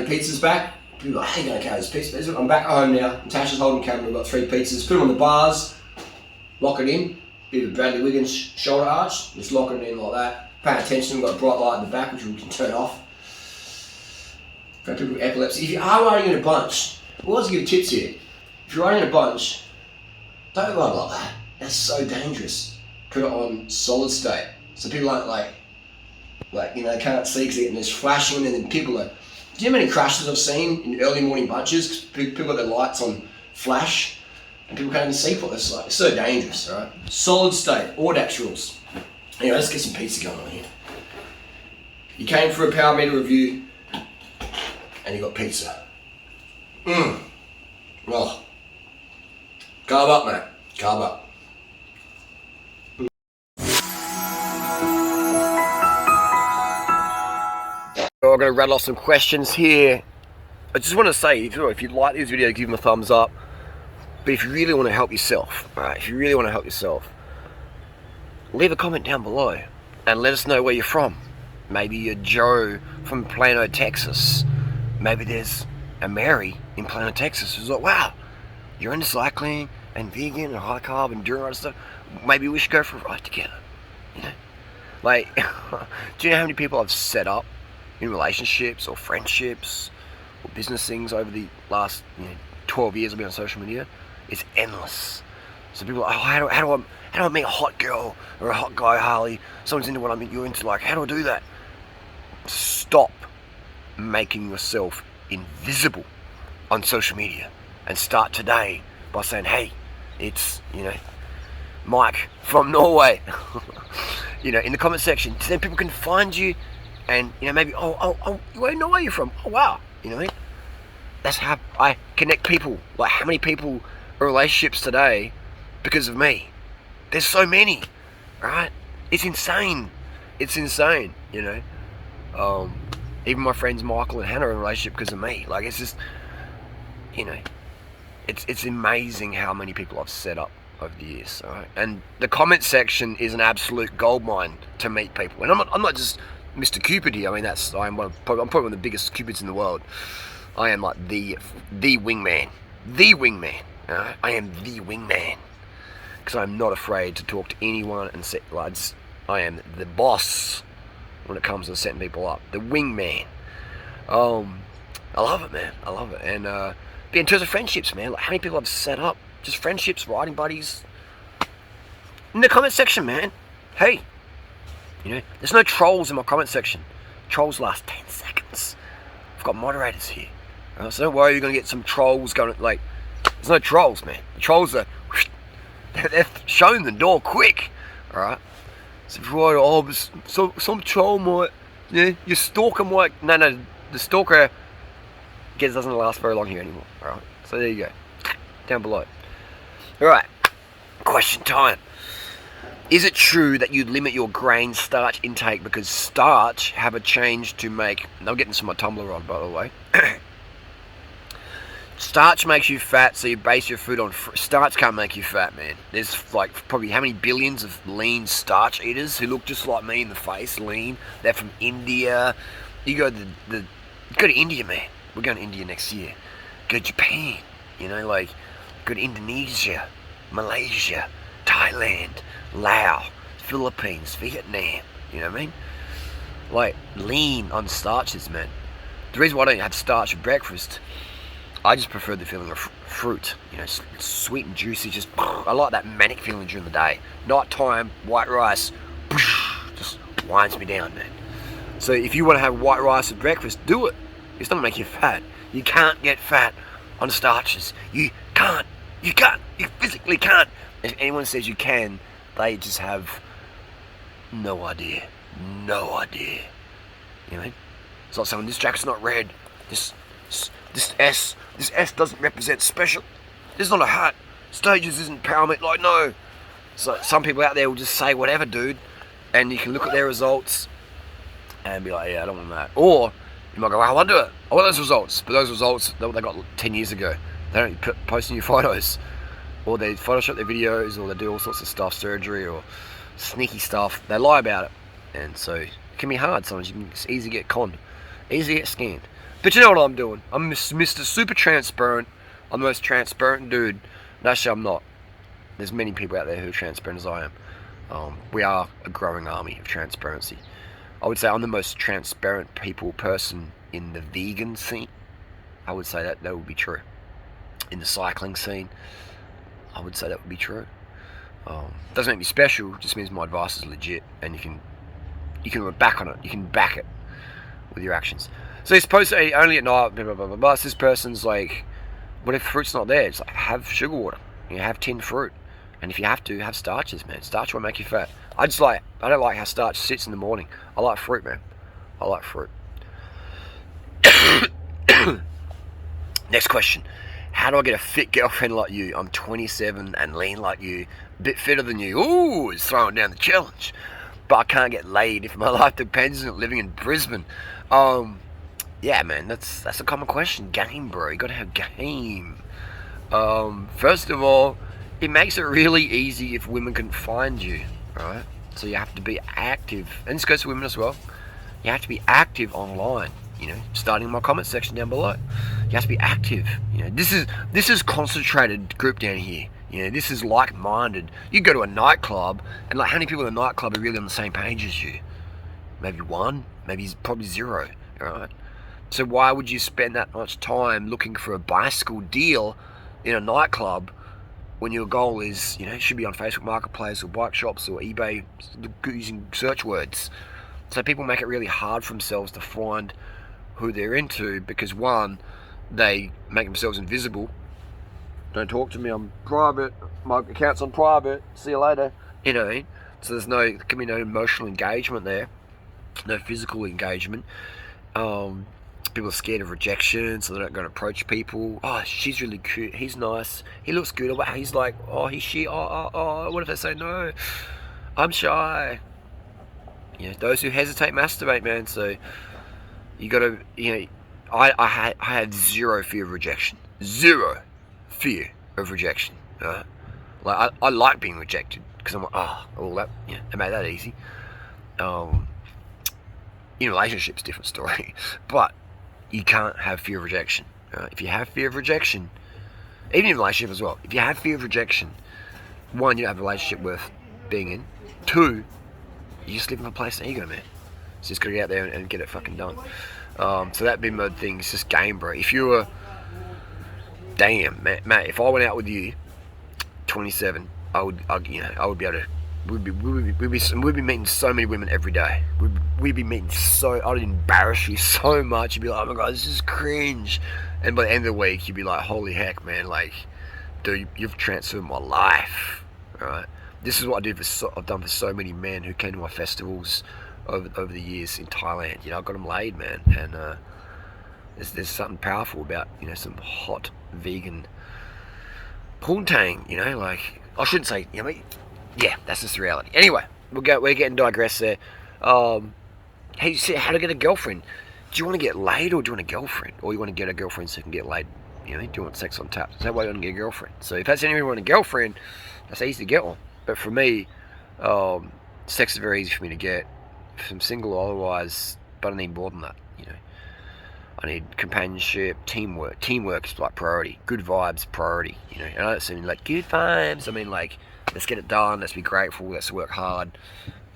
the pizzas back. People are like, how are you going to carry this pizza? I'm back at home now. Natasha's holding the camera. We've got 3 pizzas. Put them on the bars. Lock it in. Bit of Bradley Wiggins shoulder arch. Just lock it in like that. Pay attention. We've got a bright light in the back, which we can turn off. For people with epilepsy. If you are riding in a bunch, we'll also give tips here. If you're riding in a bunch, don't ride like that. That's so dangerous. Put it on solid state. So people aren't like can't see because there's flashing, and then people are. Do you know how many crashes I've seen in early morning bunches? People got their lights on flash, and people can't even see what it's like. It's so dangerous, alright? Solid state, Audax rules. Anyway, let's get some pizza going on here. You came for a power meter review, and you got pizza. Well, carb up, mate. Carb up. I'm going to rattle off some questions here. I just want to say, if you like this video, give them a thumbs up. But if you really want to help yourself, alright, if you really want to help yourself, leave a comment down below and let us know where you're from. Maybe you're Joe from Plano, Texas. Maybe there's a Mary in Plano, Texas who's like, wow, you're into cycling and vegan and high carb and Durianrider stuff. Maybe we should go for a ride together. You know, like, do you know how many people I've set up in relationships or friendships or business things over the last 12 years I've been on social media? It's endless. So people are like, oh, how do I meet a hot girl or a hot guy, Harley? Someone's into what you're into. Like, how do I do that? Stop making yourself invisible on social media and start today by saying, hey, it's Mike from Norway. In the comment section, so then people can find you. And maybe where in Norway are you from? Oh wow, what I mean? That's how I connect people. Like, how many people are in relationships today because of me? There's so many, right? It's insane. It's insane. Even my friends Michael and Hannah are in a relationship because of me. Like, it's just, it's amazing how many people I've set up over the years. All right? And the comment section is an absolute goldmine to meet people. And I'm not just Mr. Cupid here. I mean, I'm probably one of the biggest Cupids in the world. I am like the wingman. The wingman. Right? I am the wingman. Because I'm not afraid to talk to anyone and set lads. I am the boss when it comes to setting people up. The wingman. I love it, man. I love it. And in terms of friendships, man, like, how many people I've set up? Just friendships, riding buddies. In the comment section, man. Hey. There's no trolls in my comment section. Trolls last 10 seconds. I've got moderators here. Right, so don't worry, you're going to get some trolls going. Like, there's no trolls, man. The trolls are, they're showing the door quick. Alright? So if you're some troll might, your stalker might, no, the stalker doesn't last very long here anymore. Alright? So there you go. Down below. Alright. Question time. Is it true that you limit your grain starch intake because starch have a change to make... I'm getting some of my Tumblr on, by the way. Starch makes you fat, so you base your food on... Starch can't make you fat, man. There's like probably how many billions of lean starch eaters who look just like me in the face, lean. They're from India. You go to India, man. We're going to India next year. Go to Japan. Go to Indonesia, Malaysia, Thailand, Laos, Philippines, Vietnam. You know what I mean? Like, lean on starches, man. The reason why I don't have starch at breakfast, I just prefer the feeling of fruit. It's sweet and juicy. Just, I like that manic feeling during the day. Night time, white rice, just winds me down, man. So if you want to have white rice at breakfast, do it. It's not going to make you fat. You can't get fat on starches. You can't. You physically can't. If anyone says you can, they just have no idea. No idea. It's like saying, this jacket's not red. This S doesn't represent special. This is not a hat. Stages isn't power meet. Like, no. So some people out there will just say whatever, dude. And you can look at their results and be like, yeah, I don't want that. Or you might go, well, I want to do it. I want those results. But those results, they got 10 years ago. They don't post new photos. Or they Photoshop their videos, or they do all sorts of stuff, surgery, or sneaky stuff. They lie about it. And so it can be hard sometimes. It's easy to get conned. Easy to get scammed. But you know what I'm doing? I'm Mr. Super Transparent. I'm the most transparent dude. And actually, I'm not. There's many people out there who are transparent as I am. We are a growing army of transparency. I would say I'm the most transparent person in the vegan scene. I would say that would be true. In the cycling scene, I would say that would be true. Doesn't make me special. Just means my advice is legit, and you can back on it. You can back it with your actions. So you're supposed to eat only at night. Blah, blah, blah, blah, blah. So this person's like, what if fruit's not there? It's like, have sugar water. Have tinned fruit. And if you have to, have starches, man. Starch will make you fat. I don't like how starch sits in the morning. I like fruit, man. I like fruit. Next question. How do I get a fit girlfriend like you? I'm 27 and lean like you. A bit fitter than you. Ooh, it's throwing down the challenge. But I can't get laid if my life depends on it living in Brisbane. Yeah, man, that's a common question. Game, bro. You gotta have game. First of all, it makes it really easy if women can find you, right? So you have to be active, and this goes to women as well. You have to be active online. Starting in my comment section down below. You have to be active. This is concentrated group down here. This is like-minded. You go to a nightclub, and like, how many people in a nightclub are really on the same page as you? Maybe one, probably zero, right? So why would you spend that much time looking for a bicycle deal in a nightclub when your goal is, it should be on Facebook Marketplace or bike shops or eBay using search words? So people make it really hard for themselves to find who they're into because, one, they make themselves invisible. Don't talk to me, I'm private, my account's on private, see you later. So there can be no emotional engagement there, no physical engagement. People are scared of rejection, so they don't go and approach people. Oh, she's really cute, he's nice, he looks good. He's like, oh, he's she, what if they say no? I'm shy. Those who hesitate masturbate, man. So you gotta, I had zero fear of rejection. Zero fear of rejection. Like, I like being rejected because I'm like, they made that easy. In relationships, different story. But you can't have fear of rejection. If you have fear of rejection, even in a relationship as well, if you have fear of rejection, one, you don't have a relationship worth being in. Two, you just live in a place of ego, man. So just gotta get out there and get it fucking done. So that big mode thing is just game, bro. If you were, damn, mate, if I went out with you, 27, I would be able to. We'd be meeting so many women every day. We'd be meeting I'd embarrass you so much. You'd be like, oh my god, this is cringe. And by the end of the week, you'd be like, holy heck, man, like, dude, you've transformed my life, right? This is what I've done for so many men who came to my festivals over the years in Thailand. I got them laid, man. And there's something powerful about, some hot vegan poontang, like, I shouldn't say, yeah, that's just the reality. Anyway, we're getting digressed there. Hey, you said how to get a girlfriend. Do you want to get laid or do you want a girlfriend? Or you want to get a girlfriend so you can get laid? Do you want sex on tap? Is that why you want to get a girlfriend? So if that's anyone want a girlfriend, that's easy to get one. But for me, sex is very easy for me to get. If I'm single or otherwise, but I need more than that, I need companionship, teamwork. Teamwork is like priority. Good vibes, priority, And I don't mean like good vibes. I mean like, let's get it done. Let's be grateful. Let's work hard,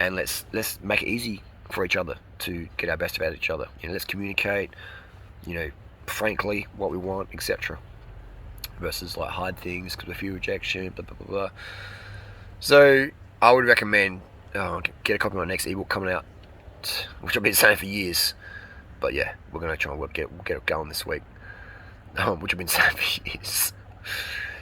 and let's make it easy for each other to get our best about each other. Let's communicate. Frankly, what we want, etc. Versus like hide things because we fear rejection. Blah blah blah blah. So I would recommend get a copy of my next ebook coming out, which I've been saying for years. But yeah, we're gonna try and get it going this week, which I've been saying for years.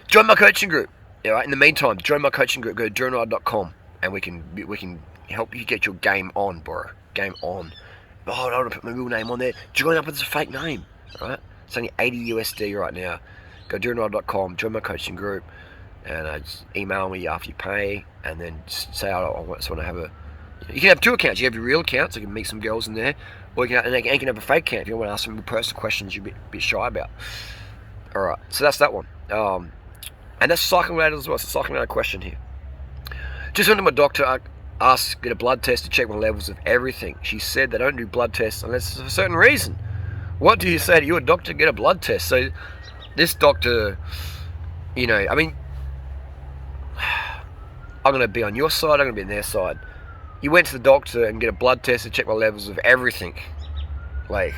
Join my coaching group. In the meantime, join my coaching group. Go to Durianrider.com and we can help you get your game on, bro. Game on. Oh, I don't want to put my real name on there. Join up with a fake name, right? It's only $80 USD right now. Go to Durianrider.com, join my coaching group, and just email me after you pay, and then just say I just want to have a. You can have two accounts. You have your real account, so you can meet some girls in there, or you can have a fake account if you want to ask some personal questions you're a bit shy about. All right, so that's that one. And that's cycling related as well. It's a cycling related question here. Just went to my doctor, get a blood test to check my levels of everything. She said they don't do blood tests unless there's a certain reason. What do you say to your doctor? Get a blood test. So this doctor, I mean, I'm going to be on your side, I'm going to be on their side. You went to the doctor and get a blood test to check my levels of everything. Like,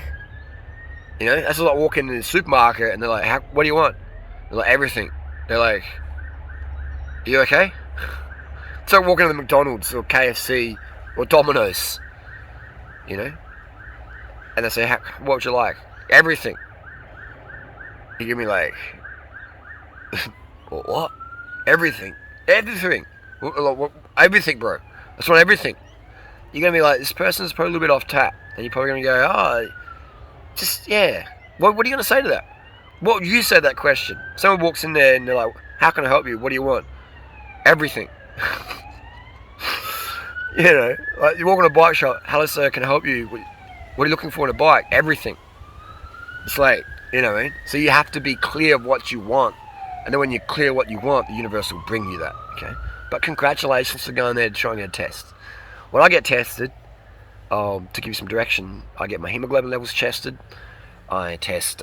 that's like walking in the supermarket and they're like, what do you want? They're like, everything. They're like, are you okay? It's like walking to the McDonald's or KFC or Domino's, And they say, what would you like? Everything. You give me like, what? Everything. Everything. Everything, bro. I just want everything. You're going to be like, this person's probably a little bit off tap. And you're probably going to go, yeah. What are you going to say to that? What would you say to that question? Someone walks in there and they're like, how can I help you? What do you want? Everything. Like you walk in a bike shop. Hello, sir, can I help you? What are you looking for in a bike? Everything. It's like, what I mean? So you have to be clear of what you want. And then when you're clear what you want, the universe will bring you that, okay? But congratulations for going there to try and get a test. When I get tested, to give you some direction, I get my hemoglobin levels tested. I test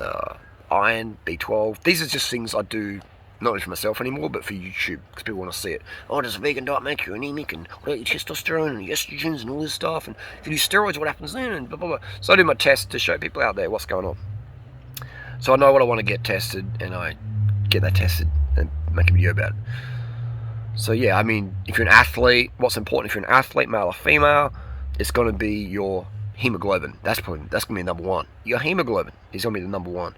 iron, B12. These are just things I do, not only for myself anymore, but for YouTube, because people want to see it. Oh, does a vegan diet make you anemic? And what about your testosterone and your estrogens and all this stuff? And if you do steroids, what happens then? And blah, blah, blah. So I do my test to show people out there what's going on. So I know what I want to get tested, and I get that tested and make a video about it. So yeah, I mean, if you're an athlete, what's important if you're an athlete, male or female, it's going to be your hemoglobin. That's going to be number one. Your hemoglobin is going to be the number one.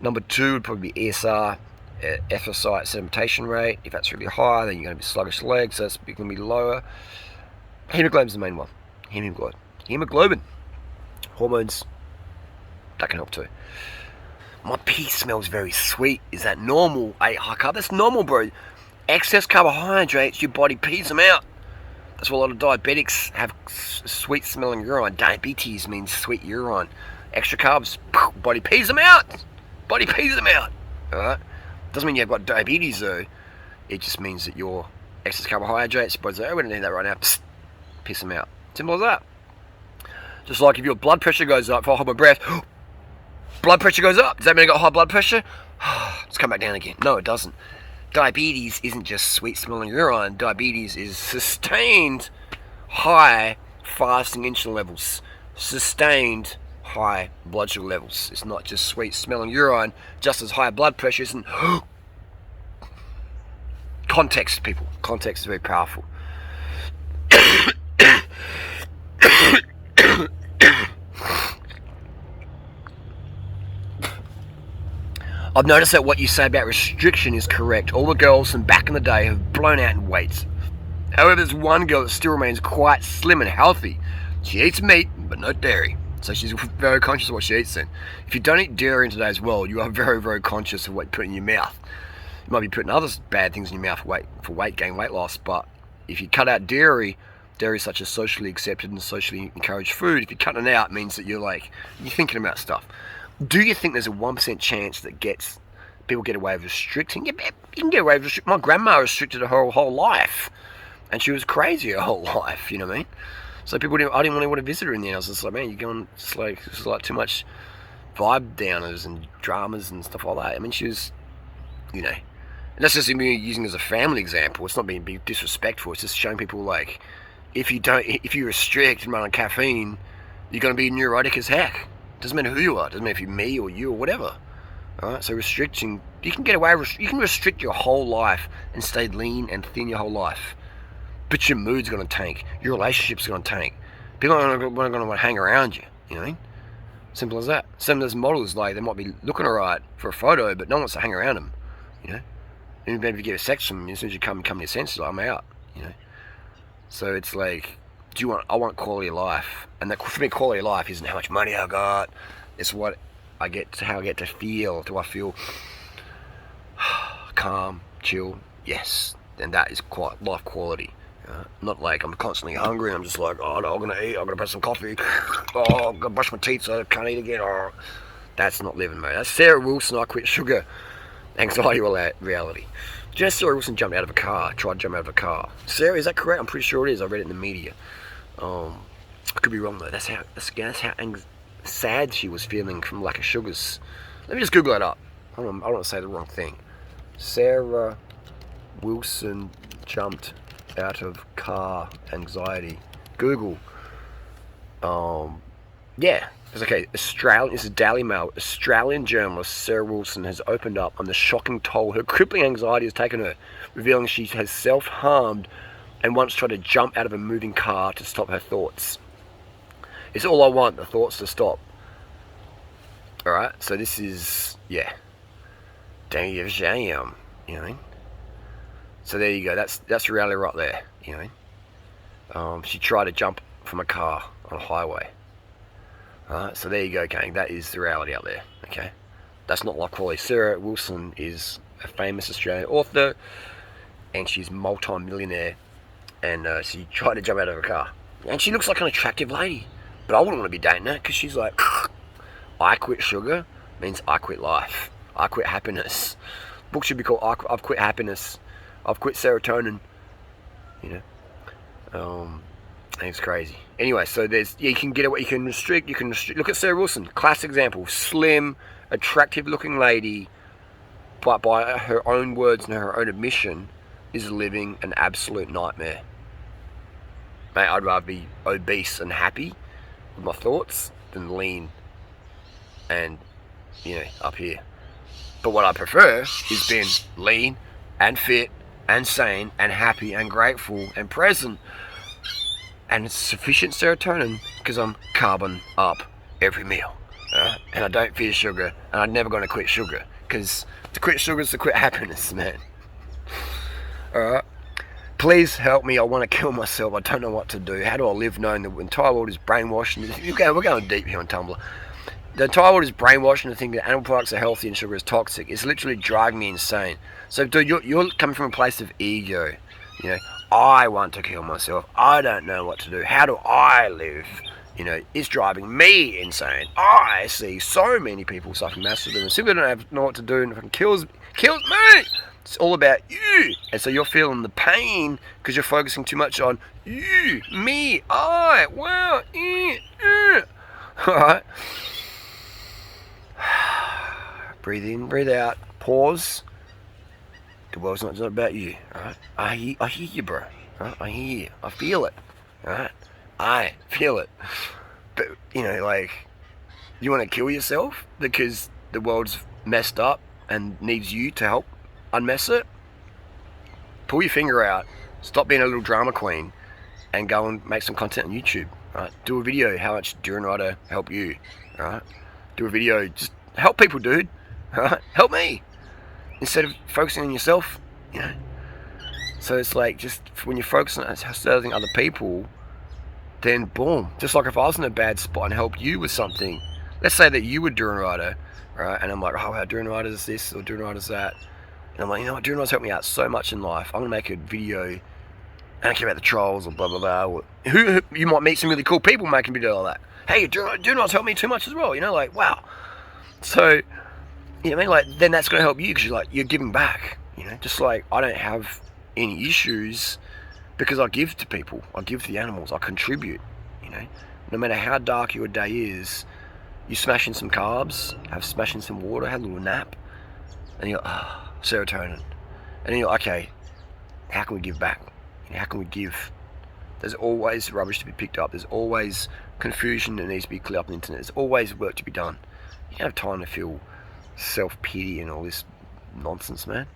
Number two would probably be ESR, erythrocyte sedimentation rate. If that's really high, then you're going to be sluggish legs, so that's going to be lower. Hemoglobin's the main one. Hemoglobin. Hormones, that can help too. My pee smells very sweet. Is that normal? Hey, high carb, that's normal, bro. Excess carbohydrates, your body pees them out. That's why a lot of diabetics have sweet smelling urine. Diabetes means sweet urine. Extra carbs, body pees them out. Body pees them out. Alright? Doesn't mean you've got diabetes though. It just means that your excess carbohydrates, your body's like, oh, we don't need that right now. Psst, piss them out. Simple as that. Just like if your blood pressure goes up, if I hold my breath, blood pressure goes up. Does that mean I got high blood pressure? Let's come back down again. No, it doesn't. Diabetes isn't just sweet-smelling urine. Diabetes is sustained high fasting insulin levels. Sustained high blood sugar levels. It's not just sweet-smelling urine, just as high blood pressure isn't. Context, people. Context is very powerful. I've noticed that what you say about restriction is correct. All the girls from back in the day have blown out in weight. However, there's one girl that still remains quite slim and healthy. She eats meat, but no dairy. So she's very conscious of what she eats then. If you don't eat dairy in today's world, you are very, very conscious of what you put in your mouth. You might be putting other bad things in your mouth for weight gain, weight loss, but if you cut out dairy is such a socially accepted and socially encouraged food. If you're cutting it out, it means that you're thinking about stuff. Do you think there's a 1% chance that people get away with restricting? You can get away with restricting. My grandma restricted her whole life, and she was crazy her whole life. You know what I mean? So I didn't really want to visit her in the end. I was just like, man, you're going. It's like too much vibe downers and dramas and stuff like that. I mean, she was, and that's just me using as a family example. It's not being disrespectful. It's just showing people if you restrict and run on caffeine, you're going to be neurotic as heck. Doesn't matter who you are. Doesn't matter if you're me or you or whatever. All right. So restricting, you can get away. You can restrict your whole life and stay lean and thin your whole life, but your mood's going to tank. Your relationship's going to tank. People aren't going to want to hang around you. You know what I mean? Simple as that. Some of those models, they might be looking alright for a photo, but no one wants to hang around them. And maybe if you get a sex from them, as soon as you come to your senses, I'm out. So it's I want quality of life, and that for me, quality of life isn't how much money I got. It's how I get to feel. Do I feel calm, chill? Yes, and that is life quality. Not I'm constantly hungry and I'm just oh no, I'm gonna eat. I'm gonna press some coffee. Oh, I'm gonna brush my teeth so I can't eat again. Oh, that's not living, mate. That's Sarah Wilson. I quit sugar. Anxiety reality. Just Sarah Wilson tried to jump out of a car. Sarah, is that correct? I'm pretty sure it is. I read it in the media. I could be wrong though. That's how sad she was feeling from lack of sugars. Let me just Google it up. I don't want to say the wrong thing. Sarah Wilson jumped out of car, anxiety. Google. Yeah. It's okay. Australian. This is Daily Mail. Australian journalist Sarah Wilson has opened up on the shocking toll her crippling anxiety has taken her, revealing she has self-harmed and once tried to jump out of a moving car to stop her thoughts. It's all I want, the thoughts to stop. Alright, so this is, yeah. Damn, you know. So there you go, that's reality right there, you know. She tried to jump from a car on a highway. Alright, so there you go, gang, that is the reality out there, okay. That's not like quality. Sarah Wilson is a famous Australian author, and she's multi-millionaire, and she tried to jump out of a car. And she looks like an attractive lady, but I wouldn't want to be dating her, because she's like, I quit sugar means I quit life. I quit happiness. Book should be called I've quit happiness. I've quit serotonin. You know, I think it's crazy. Anyway, so you can get it. You can restrict. Look at Sarah Wilson, classic example. Slim, attractive-looking lady, but by her own words and her own admission, is living an absolute nightmare. Mate, I'd rather be obese and happy with my thoughts than lean and, you know, up here. But what I prefer is being lean and fit and sane and happy and grateful and present and sufficient serotonin, because I'm carbon up every meal. And I don't fear sugar, and I'm never going to quit sugar, because to quit sugar is to quit happiness, man. Alright, please help me. I want to kill myself. I don't know what to do. How do I live knowing the entire world is brainwashing? We're going deep here on Tumblr. The entire world is brainwashing to think that animal products are healthy and sugar is toxic. It's literally driving me insane. So, dude, you're coming from a place of ego. You know, I want to kill myself. I don't know what to do. How do I live? You know, it's driving me insane. I see so many people suffering massively and simply don't know what to do, and it kills me. It's all about you. And so you're feeling the pain because you're focusing too much on you, me, I, wow, Alright. Breathe in, breathe out, pause. The world's not about you, alright? I hear you, bro. Right? I hear you. I feel it. Alright? I feel it. But, you know, like, you want to kill yourself because the world's messed up and needs you to help unmess it? Pull your finger out, stop being a little drama queen, and go and make some content on YouTube. Right? Do a video how much Durianrider helped you. Right? Do a video, just help people, dude. Right? Help me. Instead of focusing on yourself, you know. So it's like, just when you're focusing on serving other people, then boom. Just like if I was in a bad spot and helped you with something, let's say that you were Durianrider, right? And I'm like, oh wow, Durianrider's this or Durianrider's that. And I'm like, you know what, Durianrider's helped me out so much in life. I'm gonna make a video. I don't care about the trolls or blah blah blah. Or who you might meet some really cool people making video like that. Hey, Durianrider's helped me too much as well. You know, like wow. So, you know what I mean? Like, then that's going to help you because you're giving back, you know? Just like I don't have any issues because I give to people. I give to the animals. I contribute, you know? No matter how dark your day is, you smash in some carbs, smash in some water, have a little nap, and you're serotonin. And then you're okay, how can we give back? You know, how can we give? There's always rubbish to be picked up. There's always confusion that needs to be cleared up on the internet. There's always work to be done. You don't have time to feel self-pity and all this nonsense, man.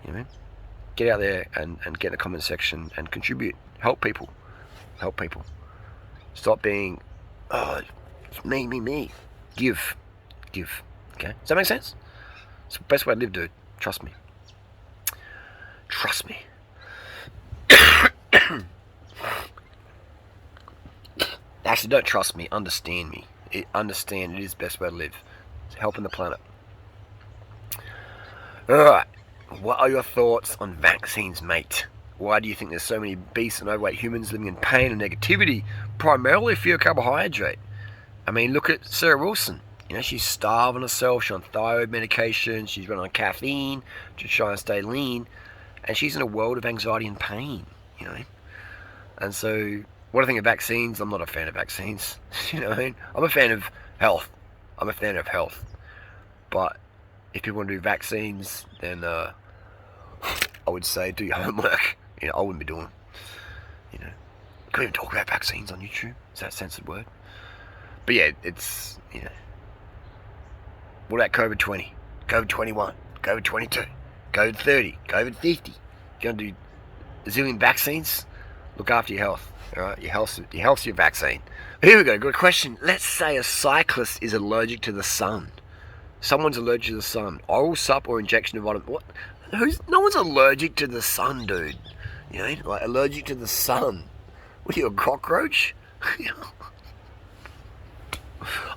You know, get out there and get in the comment section and contribute. Help people. Help people. Stop being, it's me. Give. Okay? Does that make sense? It's the best way to live, dude. Trust me. Actually, don't trust me. Understand me. Understand it is the best way to live. It's helping the planet. Alright. What are your thoughts on vaccines, mate? Why do you think there's so many obese and overweight humans living in pain and negativity? Primarily for your carbohydrate. I mean, look at Sarah Wilson. You know, she's starving herself. She's on thyroid medication. She's running on caffeine to try and stay lean. And she's in a world of anxiety and pain, you know. And so, what I think of vaccines, I'm not a fan of vaccines. You know what I mean? I'm a fan of Health. I'm a fan of health. But if people want to do vaccines, then I would say do your homework. I wouldn't be doing them. Can't even talk about vaccines on YouTube. Is that a censored word? But yeah, it's, What about COVID 20? COVID 21? COVID 22? COVID 30? COVID 50? You're going to do a zillion vaccines? Look after your health. Alright? Your health's your vaccine. Here we go. Got a question. Let's say a cyclist is allergic to the sun. Someone's allergic to the sun. Oral sup or injection of vitamin. What? No one's allergic to the sun, dude. Like allergic to the sun. What are you, a cockroach?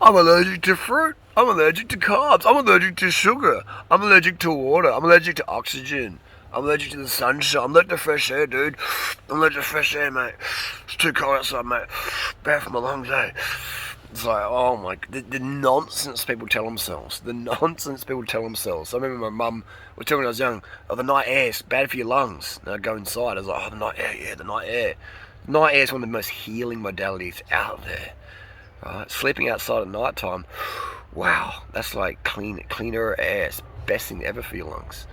I'm allergic to fruit. I'm allergic to carbs. I'm allergic to sugar. I'm allergic to water. I'm allergic to oxygen. I'm allergic to the sunshine. I'm allergic to fresh air, dude. I'm allergic to fresh air, mate. It's too cold outside, mate. Bad for my lungs, eh? It's like, oh my, the nonsense people tell themselves. The nonsense people tell themselves. I remember my mum was telling me when I was young, the night air is bad for your lungs. And I'd go inside. I was like, the night air, yeah, the night air. Night air is one of the most healing modalities out there. Right? Sleeping outside at night time, wow, that's like cleaner air. It's the best thing ever for your lungs.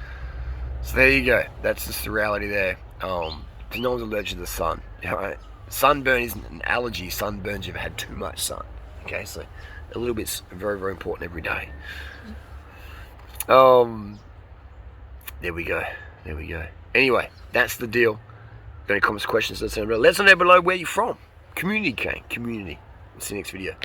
So there you go. That's just the reality there. No one's allergic to the sun. Right? Sunburn isn't an allergy. Sunburns you've had too much sun. Okay, so a little bit's very, very important every day. There we go. Anyway, that's the deal. Got any comments, questions? Let us know below where you're from. Community, Kane. Community. See you next video.